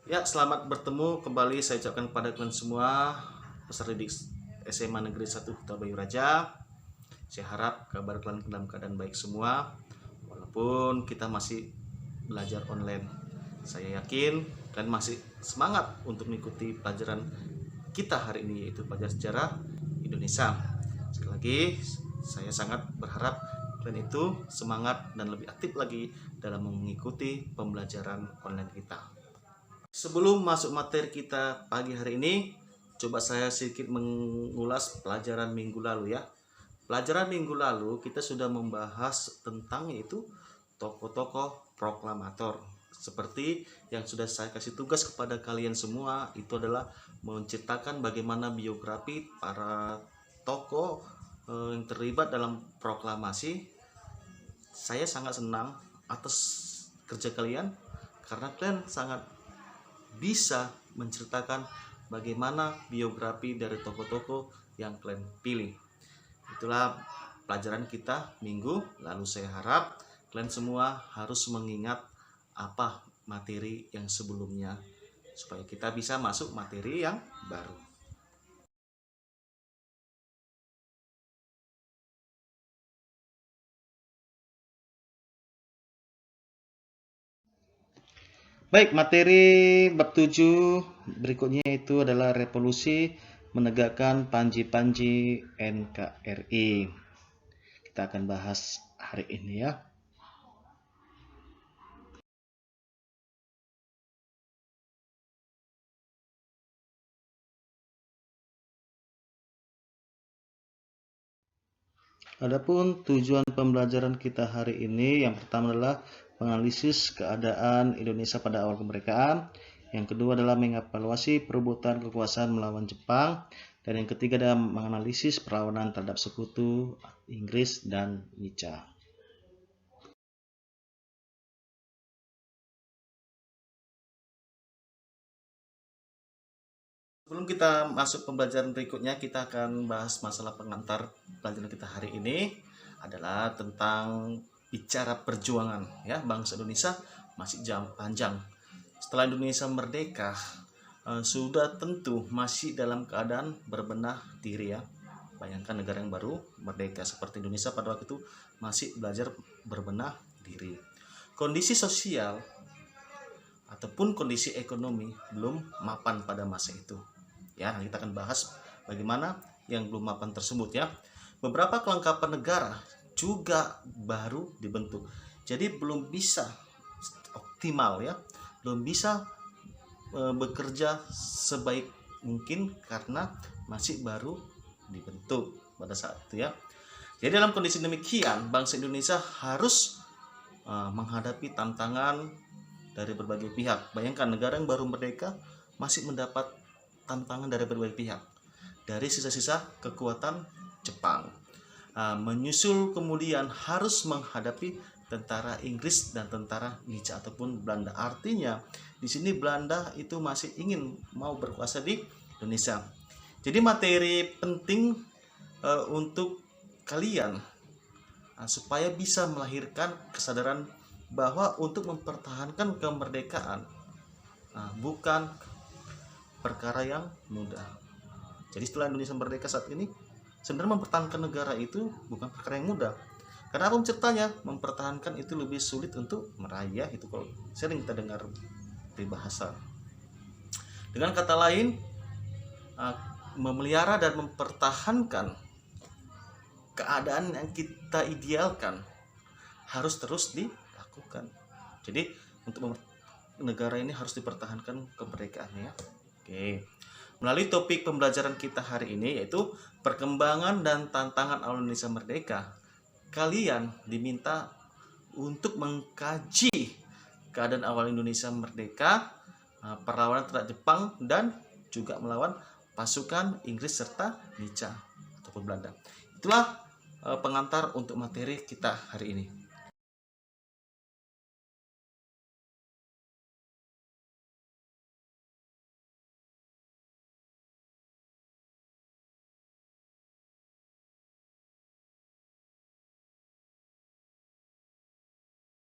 Ya, selamat bertemu kembali saya ucapkan kepada kalian semua peserta didik SMA Negeri 1 Kota Bayu Raja. Saya harap kabar kalian dalam keadaan baik semua, walaupun kita masih belajar online. Saya yakin kalian masih semangat untuk mengikuti pelajaran kita hari ini, yaitu pelajaran sejarah Indonesia. Sekali lagi, saya sangat berharap kalian itu semangat dan lebih aktif lagi dalam mengikuti pembelajaran online kita. Sebelum masuk materi kita pagi hari ini, coba saya sedikit mengulas pelajaran minggu lalu ya. Pelajaran minggu lalu kita sudah membahas tentang yaitu tokoh-tokoh proklamator. Seperti yang sudah saya kasih tugas kepada kalian semua, itu adalah menceritakan bagaimana biografi para tokoh yang terlibat dalam proklamasi. Saya sangat senang atas kerja kalian karena kalian sangat bisa menceritakan bagaimana biografi dari tokoh-tokoh yang kalian pilih. Itulah pelajaran kita minggu lalu. Saya harap kalian semua harus mengingat apa materi yang sebelumnya supaya kita bisa masuk materi yang baru. Baik, materi bab 7 berikutnya itu adalah revolusi menegakkan Panji-Panji NKRI. Kita akan bahas hari ini ya. Adapun tujuan pembelajaran kita hari ini, yang pertama adalah menganalisis keadaan Indonesia pada awal kemerdekaan. Yang kedua adalah mengevaluasi perebutan kekuasaan melawan Jepang. Dan yang ketiga adalah menganalisis perlawanan terhadap sekutu Inggris dan Nica. Sebelum kita masuk pembelajaran berikutnya, kita akan bahas masalah pengantar pelajaran kita hari ini adalah tentang bicara perjuangan ya bangsa Indonesia masih jauh panjang. Setelah Indonesia merdeka, sudah tentu masih dalam keadaan berbenah diri ya. Bayangkan negara yang baru merdeka seperti Indonesia pada waktu itu masih belajar berbenah diri. Kondisi sosial ataupun kondisi ekonomi belum mapan pada masa itu. Ya, kita akan bahas bagaimana yang belum mapan tersebut ya. Beberapa kelengkapan negara juga baru dibentuk. Jadi belum bisa optimal ya. Belum bisa bekerja sebaik mungkin karena masih baru dibentuk pada saat itu ya. Jadi dalam kondisi demikian, bangsa Indonesia harus menghadapi tantangan dari berbagai pihak. Bayangkan negara yang baru merdeka masih mendapat tantangan dari berbagai pihak, dari sisa-sisa kekuatan Jepang. Menyusul kemudian harus menghadapi tentara Inggris dan tentara Nica ataupun Belanda. Artinya di sini Belanda itu masih ingin mau berkuasa di Indonesia. Jadi materi penting untuk kalian supaya bisa melahirkan kesadaran bahwa untuk mempertahankan kemerdekaan bukan perkara yang mudah. Jadi setelah Indonesia merdeka saat ini, sebenarnya mempertahankan negara itu bukan perkara yang mudah. Karena apa ceritanya? Mempertahankan itu lebih sulit untuk meraih, itu kalau sering kita dengar di bahasa. Dengan kata lain, memelihara dan mempertahankan keadaan yang kita idealkan harus terus dilakukan. Jadi untuk negara ini harus dipertahankan kemerdekaannya. Oke. Melalui topik pembelajaran kita hari ini yaitu perkembangan dan tantangan awal Indonesia merdeka, kalian diminta untuk mengkaji keadaan awal Indonesia merdeka, perlawanan terhadap Jepang dan juga melawan pasukan Inggris serta Nica ataupun Belanda. Itulah pengantar untuk materi kita hari ini.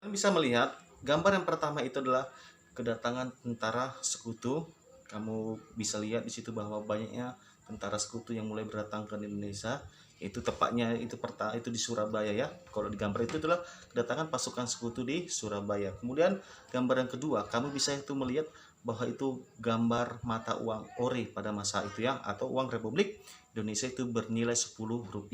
Kalian bisa melihat gambar yang pertama itu adalah kedatangan tentara sekutu. Kamu bisa lihat di situ bahwa banyaknya tentara sekutu yang mulai berdatang ke Indonesia. Itu tepatnya itu di Surabaya ya. Kalau di gambar itu adalah kedatangan pasukan sekutu di Surabaya. Kemudian gambar yang kedua, kamu bisa itu melihat bahwa itu gambar mata uang ore pada masa itu ya, atau uang Republik Indonesia itu bernilai Rp10.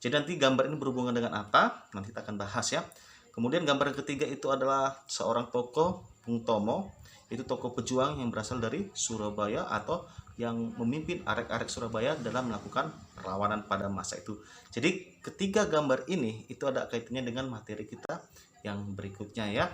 Jadi nanti gambar ini berhubungan dengan apa? Nanti kita akan bahas ya. Kemudian gambar yang ketiga itu adalah seorang tokoh, Bung Tomo. Itu tokoh pejuang yang berasal dari Surabaya atau yang memimpin arek-arek Surabaya dalam melakukan perlawanan pada masa itu. Jadi ketiga gambar ini itu ada kaitannya dengan materi kita yang berikutnya ya.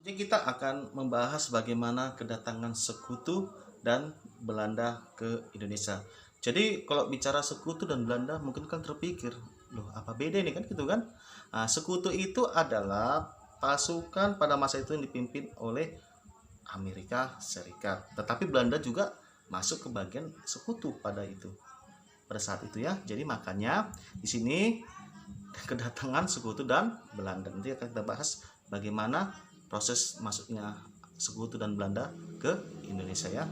Jadi kita akan membahas bagaimana kedatangan sekutu dan Belanda ke Indonesia. Jadi kalau bicara sekutu dan Belanda mungkin kan terpikir, loh apa beda ini kan gitu kan? Nah, sekutu itu adalah pasukan pada masa itu yang dipimpin oleh Amerika Serikat. Tetapi Belanda juga masuk ke bagian sekutu pada saat itu ya. Jadi makanya di sini kedatangan sekutu dan Belanda. Nanti akan kita bahas bagaimana proses masuknya sekutu dan Belanda ke Indonesia ya.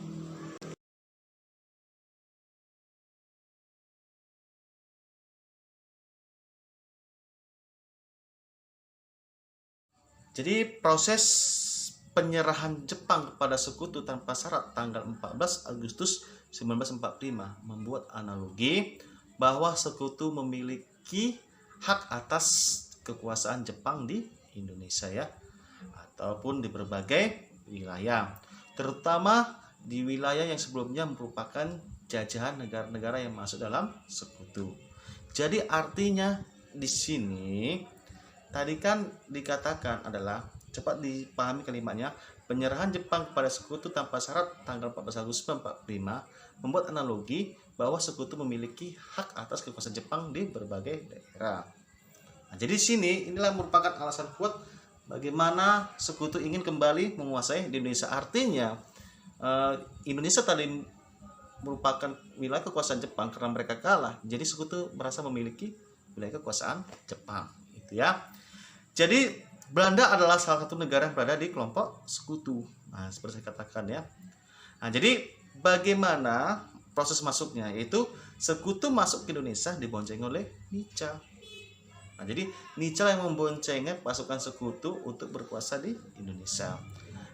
Jadi proses penyerahan Jepang kepada sekutu tanpa syarat tanggal 14 Agustus 1945 membuat analogi bahwa sekutu memiliki hak atas kekuasaan Jepang di Indonesia ya, ataupun di berbagai wilayah, terutama di wilayah yang sebelumnya merupakan jajahan negara-negara yang masuk dalam sekutu. Jadi artinya di sini tadi kan dikatakan adalah, cepat dipahami kalimatnya, penyerahan Jepang kepada sekutu tanpa syarat tanggal 14 Agustus 1945 membuat analogi bahwa sekutu memiliki hak atas kekuasaan Jepang di berbagai daerah. Nah, jadi sini inilah merupakan alasan kuat bagaimana sekutu ingin kembali menguasai di Indonesia. Artinya Indonesia tadi merupakan wilayah kekuasaan Jepang karena mereka kalah. Jadi sekutu merasa memiliki wilayah kekuasaan Jepang, itu ya. Jadi Belanda adalah salah satu negara yang berada di kelompok sekutu. Nah, seperti saya katakan ya. Nah, jadi bagaimana proses masuknya? Yaitu sekutu masuk ke Indonesia dibonceng oleh Nica. Nah, jadi Nica yang memboncengnya pasukan sekutu untuk berkuasa di Indonesia.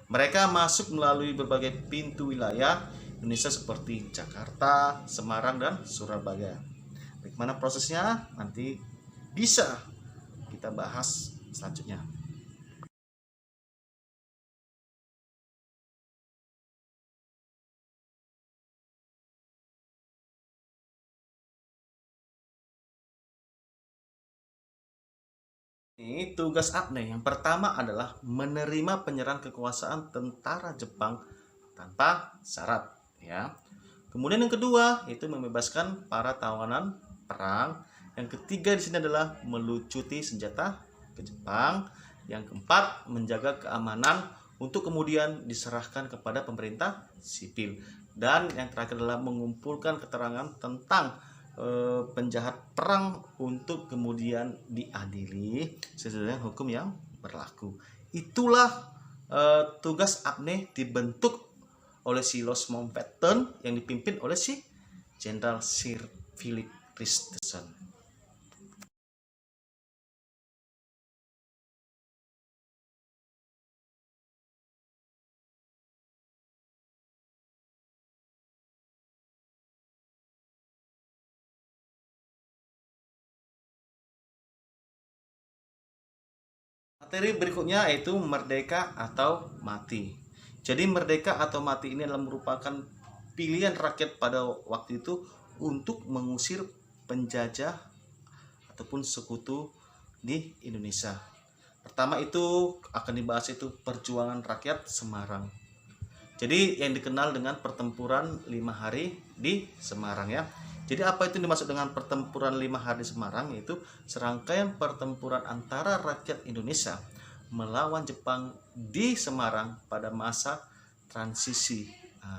Mereka masuk melalui berbagai pintu wilayah Indonesia seperti Jakarta, Semarang, dan Surabaya. Bagaimana prosesnya? Nanti bisa kita bahas selanjutnya. Ini tugas Abne yang pertama adalah menerima penyerahan kekuasaan tentara Jepang tanpa syarat, ya. Kemudian yang kedua itu membebaskan para tawanan perang. Yang ketiga di sini adalah melucuti senjata ke Jepang. Yang keempat menjaga keamanan untuk kemudian diserahkan kepada pemerintah sipil. Dan yang terakhir adalah mengumpulkan keterangan tentang penjahat perang untuk kemudian diadili sesuai dengan hukum yang berlaku. Itulah tugas Abne dibentuk oleh si Los Mountbatten yang dipimpin oleh si Jenderal Sir Philip Christensen. Materi berikutnya yaitu merdeka atau mati. Jadi merdeka atau mati ini adalah merupakan pilihan rakyat pada waktu itu untuk mengusir penjajah ataupun sekutu di Indonesia. Pertama itu akan dibahas itu perjuangan rakyat Semarang. Jadi yang dikenal dengan pertempuran 5 hari di Semarang, ya. Jadi apa itu dimaksud dengan pertempuran 5 hari Semarang? Yaitu serangkaian pertempuran antara rakyat Indonesia melawan Jepang di Semarang pada masa transisi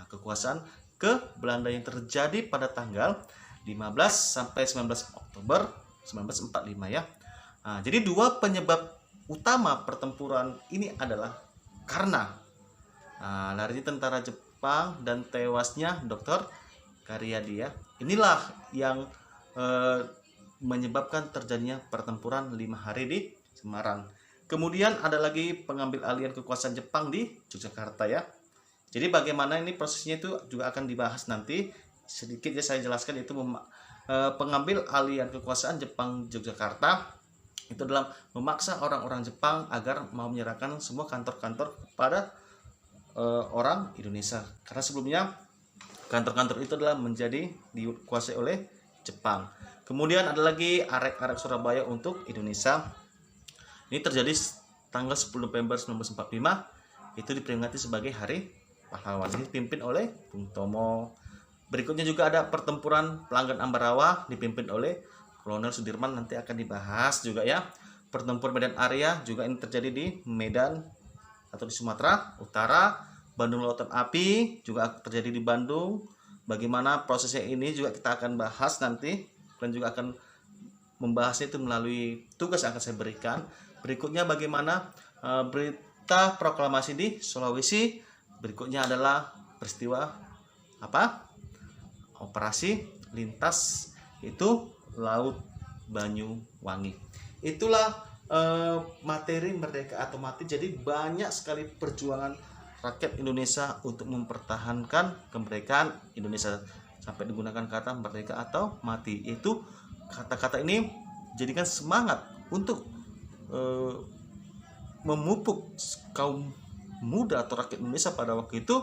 kekuasaan ke Belanda yang terjadi pada tanggal 15 sampai 19 Oktober 1945, ya. Jadi dua penyebab utama pertempuran ini adalah karena larinya tentara Jepang dan tewasnya Dr. Karyadi, ya. Inilah yang menyebabkan terjadinya pertempuran 5 hari di Semarang. Kemudian ada lagi pengambil alihan kekuasaan Jepang di Yogyakarta, ya. Jadi bagaimana ini prosesnya itu juga akan dibahas nanti. Sedikit ya saya jelaskan, itu pengambil alihan kekuasaan Jepang Yogyakarta itu dalam memaksa orang-orang Jepang agar mau menyerahkan semua kantor-kantor kepada orang Indonesia. Karena sebelumnya kantor-kantor itu adalah menjadi dikuasai oleh Jepang. Kemudian ada lagi arek-arek Surabaya untuk Indonesia. Ini terjadi tanggal 10 November 1945. Itu diperingati sebagai Hari Pahlawan. Ini dipimpin oleh Bung Tomo. Berikutnya juga ada pertempuran Pelanggan Ambarawa dipimpin oleh Kolonel Sudirman, nanti akan dibahas juga, ya. Pertempuran Medan Area juga ini terjadi di Medan atau di Sumatera Utara. Bandung Lautan Api juga terjadi di Bandung. Bagaimana prosesnya ini juga kita akan bahas nanti, dan juga akan membahasnya itu melalui tugas yang akan saya berikan. Berikutnya bagaimana berita proklamasi di Sulawesi. Berikutnya adalah peristiwa operasi lintas itu Laut Banyuwangi. Itulah materi merdeka atau mati. Jadi banyak sekali perjuangan rakyat Indonesia untuk mempertahankan kemerdekaan Indonesia, sampai digunakan kata merdeka atau mati. Itu kata-kata ini jadikan semangat untuk memupuk kaum muda atau rakyat Indonesia pada waktu itu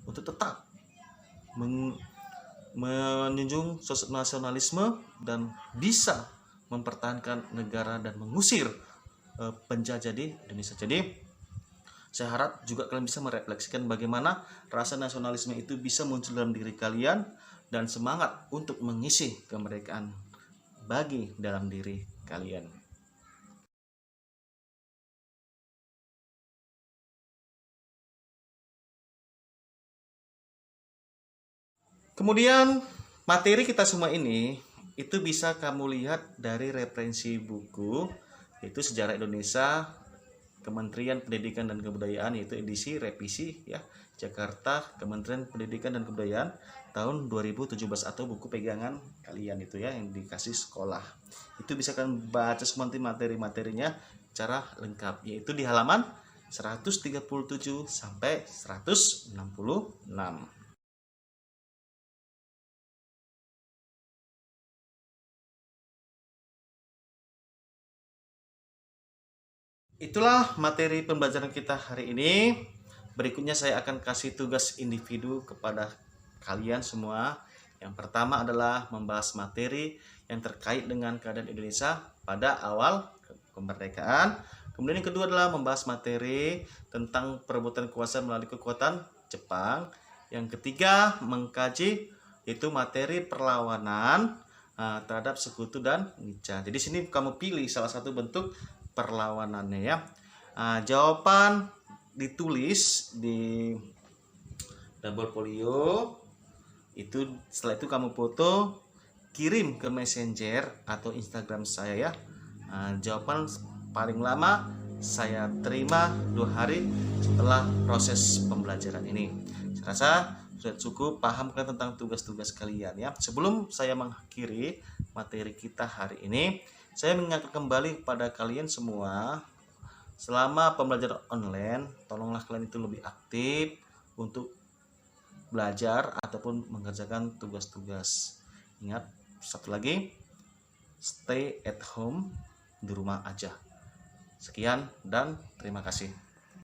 untuk tetap menjunjung sosok nasionalisme dan bisa mempertahankan negara dan mengusir penjajah di Indonesia. Jadi saya harap juga kalian bisa merefleksikan bagaimana rasa nasionalisme itu bisa muncul dalam diri kalian dan semangat untuk mengisi kemerdekaan bagi dalam diri kalian. Kemudian materi kita semua ini itu bisa kamu lihat dari referensi buku, yaitu Sejarah Indonesia Kementerian Pendidikan dan Kebudayaan, yaitu edisi revisi, ya, Jakarta Kementerian Pendidikan dan Kebudayaan tahun 2017, atau buku pegangan kalian itu, ya, yang dikasih sekolah. Itu bisa kalian baca semua materi-materinya secara lengkap, yaitu di halaman 137 sampai 166. Itulah materi pembelajaran kita hari ini. Berikutnya saya akan kasih tugas individu kepada kalian semua. Yang pertama adalah membahas materi yang terkait dengan keadaan Indonesia pada awal kemerdekaan. Kemudian yang kedua adalah membahas materi tentang perebutan kuasa melalui kekuatan Jepang. Yang ketiga mengkaji itu materi perlawanan terhadap sekutu dan Nica. Jadi sini kamu pilih salah satu bentuk perlawanannya ya. Jawaban ditulis di double folio. Itu setelah itu kamu foto, kirim ke Messenger atau Instagram saya ya. Jawaban paling lama saya terima 2 hari setelah proses pembelajaran ini. Saya rasa sudah cukup paham kan tentang tugas-tugas kalian ya. Sebelum saya mengakhiri materi kita hari ini, saya mengingatkan kembali kepada kalian semua, selama pembelajaran online, tolonglah kalian itu lebih aktif untuk belajar ataupun mengerjakan tugas-tugas. Ingat, satu lagi, stay at home, di rumah aja. Sekian dan terima kasih.